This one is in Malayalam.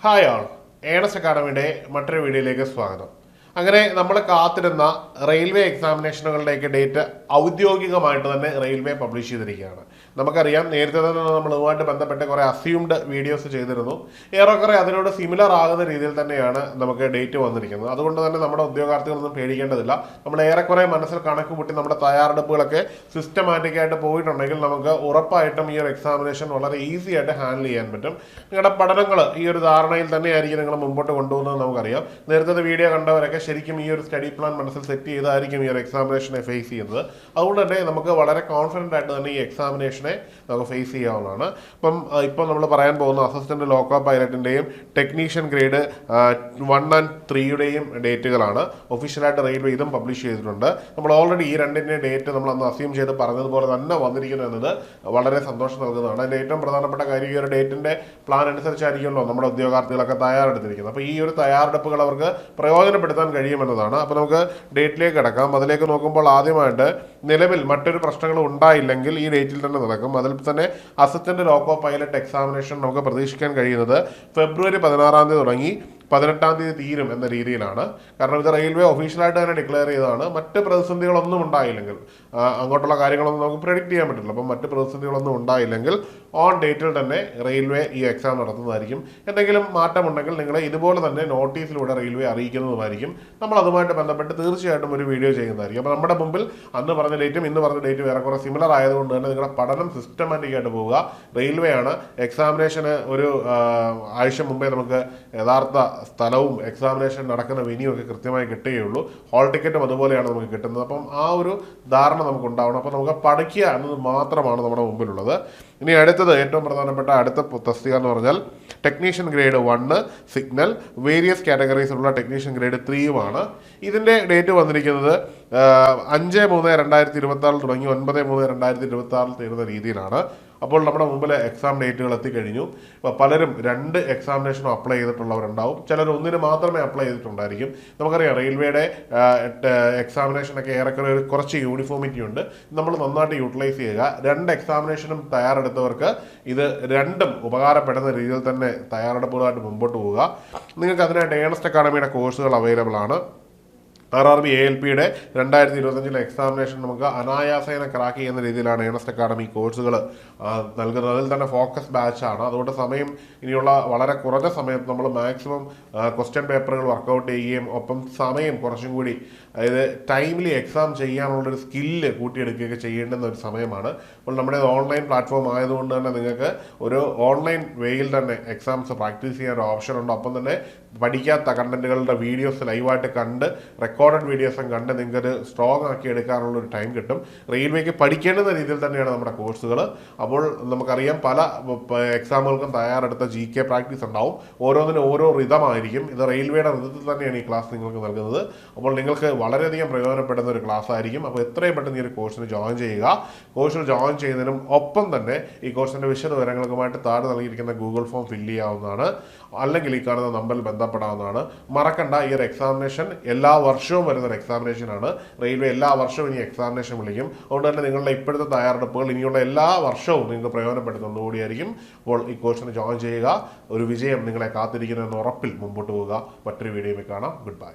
ഹായ് ആൾ ഏണസ്റ്റ് അക്കാഡമിയുടെ മറ്റൊരു വീഡിയോയിലേക്ക് സ്വാഗതം. അങ്ങനെ നമ്മൾ കാത്തിരുന്ന റെയിൽവേ എക്സാമിനേഷനുകളുടെയൊക്കെ ഡേറ്റ് ഔദ്യോഗികമായിട്ട് തന്നെ റെയിൽവേ പബ്ലിഷ് ചെയ്തിരിക്കുകയാണ്. നമുക്കറിയാം, നേരത്തെ തന്നെ നമ്മൾ ഇതുമായിട്ട് ബന്ധപ്പെട്ട് കുറേ അസ്യൂംഡ് വീഡിയോസ് ചെയ്തിരുന്നു. ഏറെക്കുറെ അതിനോട് സിമിലർ ആകുന്ന രീതിയിൽ തന്നെയാണ് നമുക്ക് ഡേറ്റ് വന്നിരിക്കുന്നത്. അതുകൊണ്ട് തന്നെ നമ്മുടെ ഉദ്യോഗാർത്ഥികളൊന്നും പേടിക്കേണ്ടതില്ല. നമ്മൾ ഏറെക്കുറെ മനസ്സിൽ കണക്ക് കൂട്ടി നമ്മുടെ തയ്യാറെടുപ്പുകളൊക്കെ സിസ്റ്റമാറ്റിക്കായിട്ട് പോയിട്ടുണ്ടെങ്കിൽ നമുക്ക് ഉറപ്പായിട്ടും ഈ ഒരു എക്സാമിനേഷൻ വളരെ ഈസി ആയിട്ട് ഹാൻഡിൽ ചെയ്യാൻ പറ്റും. നിങ്ങളുടെ പഠനങ്ങൾ ഈ ഒരു ധാരണയിൽ തന്നെയായിരിക്കും നിങ്ങൾ മുമ്പോട്ട് കൊണ്ടുപോകുന്നത് നമുക്കറിയാം. നേരത്തെ വീഡിയോ കണ്ടവരൊക്കെ ശരിക്കും ഈ ഒരു സ്റ്റഡി പ്ലാൻ മനസ്സിൽ സെറ്റ് ചെയ്തായിരിക്കും ഈ ഒരു എക്സാമിനേഷനെ ഫേസ് ചെയ്യുന്നത്. അതുകൊണ്ട് തന്നെ നമുക്ക് വളരെ കോൺഫിഡൻ്റ് ആയിട്ട് തന്നെ ഈ എക്സാമിനേഷനെ നമുക്ക് ഫേസ് ചെയ്യാവുന്നതാണ്. ഇപ്പം നമ്മൾ പറയാൻ പോകുന്ന അസിസ്റ്റന്റ് ലോക്കോ പൈലറ്റിൻ്റെയും ടെക്നീഷ്യൻ ഗ്രേഡ് 1 and 3യുടെയും ഡേറ്റുകളാണ്. ഒഫീഷ്യലായിട്ട് റെയിൽവേ ഇതും പബ്ലിഷ് ചെയ്തിട്ടുണ്ട്. നമ്മൾ ഓൾറെഡി ഈ രണ്ടിൻ്റെയും ഡേറ്റ് നമ്മൾ അന്ന് അസ്യൂം ചെയ്ത് പറഞ്ഞതുപോലെ തന്നെ വന്നിരിക്കുന്നു എന്നത് വളരെ സന്തോഷം നൽകുന്നതാണ്. അതിൻ്റെ ഏറ്റവും പ്രധാനപ്പെട്ട കാര്യം, ഈ ഒരു ഡേറ്റിൻ്റെ പ്ലാൻ അനുസരിച്ചായിരിക്കുമല്ലോ നമ്മുടെ ഉദ്യോഗാർത്ഥികളൊക്കെ തയ്യാറെടുത്തിരിക്കുന്നത്. അപ്പോൾ ഈ ഒരു തയ്യാറെടുപ്പുകൾ അവർക്ക് പ്രയോജനപ്പെടുത്താൻ കഴിയുമെന്നതാണ്. അപ്പോൾ നമുക്ക് ഡേറ്റിലേക്ക് കിടക്കാം. അതിലേക്ക് നോക്കുമ്പോൾ ആദ്യമായിട്ട് നിലവിൽ മറ്റൊരു പ്രശ്നങ്ങളും ഉണ്ടായില്ലെങ്കിൽ ഈ ഡേറ്റിൽ തന്നെ നടക്കും. അതിൽ തന്നെ അസിസ്റ്റന്റ് ലോക്കോ പൈലറ്റ് എക്സാമിനേഷൻ നമുക്ക് പ്രതീക്ഷിക്കാൻ കഴിയുന്നത് ഫെബ്രുവരി 16 തുടങ്ങി 18 തീരും എന്ന രീതിയിലാണ്. കാരണം ഇത് റെയിൽവേ ഒഫീഷ്യലായിട്ട് തന്നെ ഡിക്ലെയർ ചെയ്തതാണ്. മറ്റ് പ്രതിസന്ധികളൊന്നും ഉണ്ടായില്ലെങ്കിൽ, അങ്ങോട്ടുള്ള കാര്യങ്ങളൊന്നും നമുക്ക് പ്രെഡിക്റ്റ് ചെയ്യാൻ പറ്റില്ല. അപ്പം മറ്റ് പ്രതിസന്ധികളൊന്നും ഉണ്ടായില്ലെങ്കിൽ ഓൺ ഡേറ്റിൽ തന്നെ റെയിൽവേ ഈ എക്സാം നടത്തുന്നതായിരിക്കും. എന്തെങ്കിലും മാറ്റമുണ്ടെങ്കിൽ നിങ്ങളെ ഇതുപോലെ തന്നെ നോട്ടീസിലൂടെ റെയിൽവേ അറിയിക്കുന്നതുമായിരിക്കും. നമ്മൾ അതുമായിട്ട് ബന്ധപ്പെട്ട് തീർച്ചയായിട്ടും ഒരു വീഡിയോ ചെയ്യുന്നതായിരിക്കും. അപ്പോൾ നമ്മുടെ മുമ്പിൽ അന്ന് പറഞ്ഞ ഡേറ്റും ഇന്ന് പറഞ്ഞ ഡേറ്റും ഏറെക്കുറെ സിമിലർ ആയതുകൊണ്ട് തന്നെ നിങ്ങളുടെ പഠനം സിസ്റ്റമാറ്റിക് ആയിട്ട് പോവുക. റെയിൽവേ ആണ് എക്സാമിനേഷന് ഒരു ആഴ്ച മുമ്പേ നമുക്ക് യഥാർത്ഥ സ്ഥലവും എക്സാമിനേഷൻ നടക്കുന്ന വെന്യൂ ഒക്കെ കൃത്യമായി കിട്ടുകയുള്ളൂ. ഹോൾ ടിക്കറ്റും അതുപോലെയാണ് നമുക്ക് കിട്ടുന്നത്. അപ്പം ആ ഒരു ധാരണ നമുക്ക് ഉണ്ടാവണം. അപ്പോൾ നമുക്ക് പഠിക്കുക എന്നത് മാത്രമാണ് നമ്മുടെ മുമ്പിലുള്ളത്. ഇനി അടുത്തത് ഏറ്റവും പ്രധാനപ്പെട്ട അടുത്ത തസ്തിക എന്ന് പറഞ്ഞാൽ ടെക്നീഷ്യൻ ഗ്രേഡ് 1 സിഗ്നൽ, വേരിയസ് കാറ്റഗറീസിലുള്ള ടെക്നീഷ്യൻ ഗ്രേഡ് 3യുമാണ്. ഇതിൻ്റെ ഡേറ്റ് വന്നിരിക്കുന്നത് 5/3/2026 തുടങ്ങി 9/3/2026 തീരുന്ന രീതിയിലാണ്. അപ്പോൾ നമ്മുടെ മുമ്പിൽ എക്സാം ഡേറ്റുകൾ എത്തിക്കഴിഞ്ഞു. ഇപ്പോൾ പലരും 2 എക്സാമിനേഷനും അപ്ലൈ ചെയ്തിട്ടുള്ളവരുണ്ടാവും. ചിലർ 1 മാത്രമേ അപ്ലൈ ചെയ്തിട്ടുണ്ടായിരിക്കും. നമുക്കറിയാം, റെയിൽവേയുടെ എക്സാമിനേഷനൊക്കെ ഏറെക്കുറെ കുറച്ച് യൂണിഫോമിറ്റി ഉണ്ട്. നമ്മൾ നന്നായിട്ട് യൂട്ടിലൈസ് ചെയ്യുക. 2 എക്സാമിനേഷനും തയ്യാറെടുത്തവർക്ക് ഇത് രണ്ടും ഉപകാരപ്പെടുന്ന രീതിയിൽ തന്നെ തയ്യാറെടുപ്പുകളായിട്ട് മുമ്പോട്ട് പോവുക. നിങ്ങൾക്ക് അതിനായിട്ട് ഏണസ്റ്റ് അക്കാഡമിയുടെ കോഴ്സുകൾ അവൈലബിൾ ആണ്. RRB ALPയുടെ 2025 എക്സാമിനേഷൻ നമുക്ക് അനായാസേന ക്രാക്ക് ചെയ്യുന്ന രീതിയിലാണ് ഏണസ്റ്റ് അക്കാഡമി കോഴ്സുകൾ നൽകുന്നത്. അതിൽ തന്നെ ഫോക്കസ് ബാച്ചാണ്. അതുകൊണ്ട് സമയം ഇനിയുള്ള വളരെ കുറഞ്ഞ സമയത്ത് നമ്മൾ മാക്സിമം ക്വസ്റ്റ്യൻ പേപ്പറുകൾ വർക്കൗട്ട് ചെയ്യുകയും ഒപ്പം സമയം കുറച്ചും കൂടി, അതായത് ടൈംലി എക്സാം ചെയ്യാനുള്ളൊരു സ്കില്ല് കൂട്ടിയെടുക്കുകയൊക്കെ ചെയ്യേണ്ടുന്ന ഒരു സമയമാണ്. അപ്പോൾ നമ്മുടെ ഓൺലൈൻ പ്ലാറ്റ്ഫോം ആയതുകൊണ്ട് തന്നെ നിങ്ങൾക്ക് ഒരു ഓൺലൈൻ വേയിൽ തന്നെ എക്സാംസ് പ്രാക്ടീസ് ചെയ്യാൻ ഒരു ഓപ്ഷൻ ഉണ്ട്. ഒപ്പം തന്നെ പഠിക്കാത്ത കണ്ടന്റുകളുടെ വീഡിയോസ് ലൈവായിട്ട് കണ്ട് റെക്കോർഡഡ് വീഡിയോസും കണ്ട് നിങ്ങൾക്കൊരു സ്ട്രോങ് ആക്കി എടുക്കാനുള്ള ഒരു ടൈം കിട്ടും. റെയിൽവേക്ക് പഠിക്കേണ്ടുന്ന രീതിയിൽ തന്നെയാണ് നമ്മുടെ കോഴ്സുകൾ. അപ്പോൾ നമുക്കറിയാം, പല എക്സാമുകൾക്കും തയ്യാറെടുത്ത GK പ്രാക്ടീസ് ഉണ്ടാവും. ഓരോന്നിനും ഓരോ റിതമായിരിക്കും. ഇത് റെയിൽവേയുടെ റിതത്തിൽ തന്നെയാണ് ഈ ക്ലാസ് നിങ്ങൾക്ക് നൽകുന്നത്. അപ്പോൾ നിങ്ങൾക്ക് വളരെയധികം പ്രയോജനപ്പെടുന്ന ഒരു ക്ലാസ് ആയിരിക്കും. അപ്പോൾ എത്രയും പെട്ടെന്ന് ഈ ഒരു കോഴ്സിന് ജോയിൻ ചെയ്യുക. കോഴ്സിൽ ജോയിൻ ചെയ്യുന്നതിനും ഒപ്പം തന്നെ ഈ കോഴ്സിൻ്റെ വിശദവിവരങ്ങൾക്കുമായിട്ട് താഴെ നൽകിയിരിക്കുന്ന ഗൂഗിൾ ഫോം ഫില്ല് ചെയ്യാവുന്നതാണ്. അല്ലെങ്കിൽ ഈ കാണുന്ന നമ്പറിൽ ബന്ധപ്പെടാവുന്നതാണ്. മറക്കണ്ട, ഈ ഒരു എക്സാമിനേഷൻ എല്ലാ വർഷവും വരുന്നൊരു എക്സാമിനേഷനാണ്. റെയിൽവേ എല്ലാ വർഷവും ഇനി എക്സാമിനേഷൻ വിളിക്കും. അതുകൊണ്ട് തന്നെ നിങ്ങളുടെ ഇപ്പോഴത്തെ തയ്യാറെടുപ്പുകൾ ഇനിയുള്ള എല്ലാ വർഷവും നിങ്ങൾക്ക് പ്രയോജനപ്പെടുത്തുന്നതുകൂടിയായിരിക്കും. അപ്പോൾ ഈ കോഴ്സിന് ജോയിൻ ചെയ്യുക. ഒരു വിജയം നിങ്ങളെ കാത്തിരിക്കുന്നു എന്ന ഉറപ്പിൽ മുമ്പോട്ട് പോവുക. മറ്റൊരു വീഡിയോയിൽ കാണാം. Good bye.